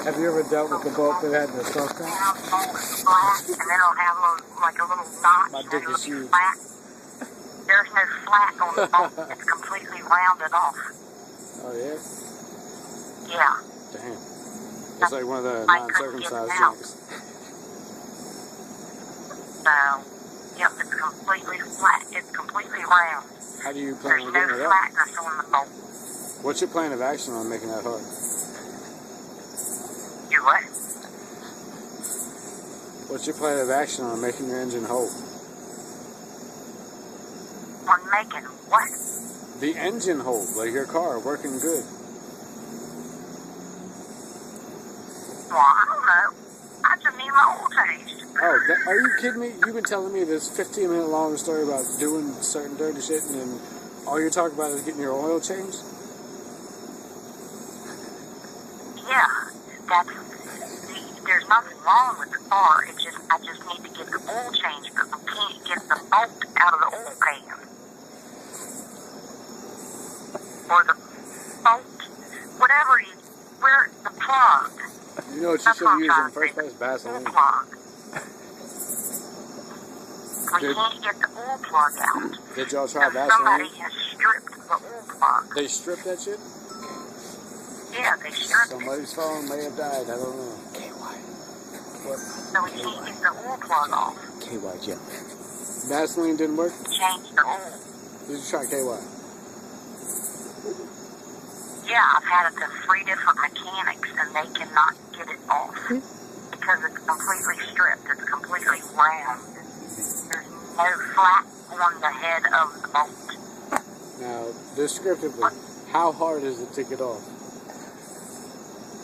Have you ever dealt with the boat that had the soft top? Flat, and then it'll have like a little notch. My dick is huge. Flat. There's no flat on the boat. It's completely rounded off. Oh, yeah? Yeah. Damn. It's like one of the non-circumcised things. So, yep, it's completely flat. It's completely round. How do you plan on There's getting it no up? flatness on the boat. What's your plan of action on making that hard? You what? What's your plan of action on making your engine hold? On making what? The engine hold, like your car, working good. Well, I don't know. I just need my oil changed. Oh, are you kidding me? You've been telling me this 15-minute long story about doing certain dirty shit, and then all you're talking about is getting your oil changed? Yeah, there's nothing wrong with the car. I just need to get the oil changed, but we can't get the bolt out of the oil pan. Or the bolt, whatever where the plug. You know what you should have used in the first place? Vaseline. Plug. We can't get the oil plug out. Did y'all try Vaseline? Somebody has stripped the oil plug. They stripped that shit? Yeah, they stripped it. Somebody's phone may have died. I don't know. KY. What? So we can't get the oil plug off. KY, Jim. Vaseline didn't work? Change the oil. Did you try KY? Yeah, I've had it to 3 different mechanics, and they cannot get it off because it's completely stripped. It's completely round. There's no flat on the head of the bolt. Now, descriptively, how hard is it to get off?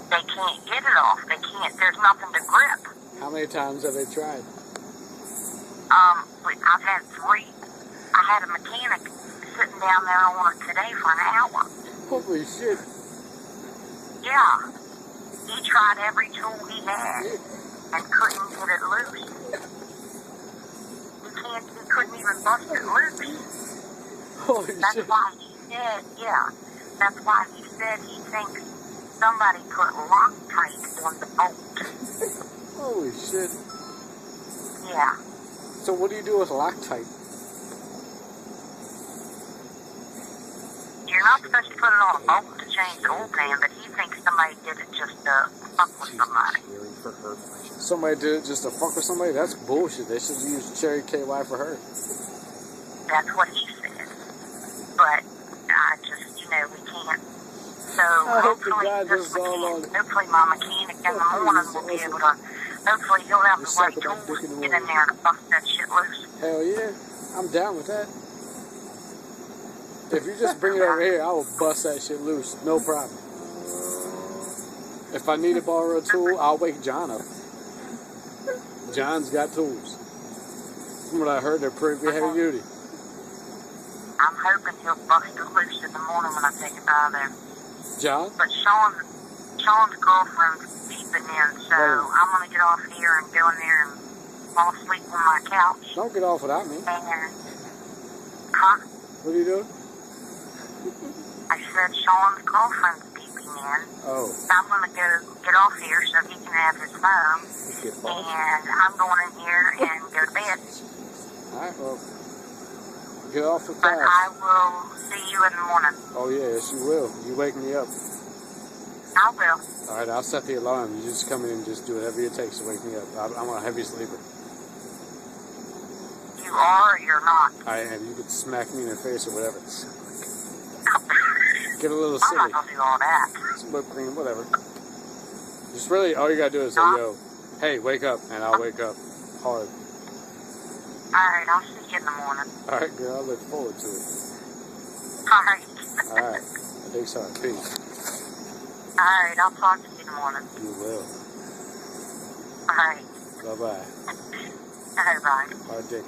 They can't get it off. They can't. There's nothing to grip. How many times have they tried? I've had 3. I had a mechanic sitting down there on it today for an hour. Holy shit. Yeah. He tried every tool he had and couldn't get it loose. He couldn't even bust it loose. Holy That's shit. why he said, yeah. That's why he said he thinks somebody put Loctite on the bolt. Holy shit. Yeah. So what do you do with Loctite? You're not supposed to put it on a boat to change the oil pan, but he thinks somebody did it just to fuck with somebody. Somebody did it just to fuck with somebody? That's bullshit. They should use Cherry KY for her. That's what he said. But I just, we can't. So hopefully my mechanic in the morning will be able to, hopefully he'll have the right tools to get in there and bust that shit loose. Hell yeah. I'm down with that. If you just bring it over here, I will bust that shit loose. No problem. If I need to borrow a tool, I'll wake John up. John's got tools. From what I heard, they're pretty heavy duty. I'm hoping he'll bust it loose in the morning when I take it out of there. John? But Sean's girlfriend's peeping in, so I'm going to get off here and go in there and fall asleep on my couch. Don't get off without me. And, huh? What are you doing? I said Sean's girlfriend's peeping in. Oh. So I'm going to go get off here so he can have his phone. And I'm going in here and go to bed. Alright, well, get off the But couch. I will see you in the morning. Oh yeah, yes you will. You wake me up. I will. Alright, I'll set the alarm. You just come in and just do whatever it takes to wake me up. I'm a heavy sleeper. You are or you're not? I am. You could smack me in the face or whatever. Get a little I'm silly. not going to do all that. Some whipped cream, whatever. Just really, all you gotta do is say, yo, hey, wake up, and I'll wake up hard. Alright, I'll see you in the morning. Alright, girl, I look forward to it. Alright. Alright. I think so. Peace. Alright, I'll talk to you in the morning. You will. Alright. Bye-bye. Alright, bye. Hard dick.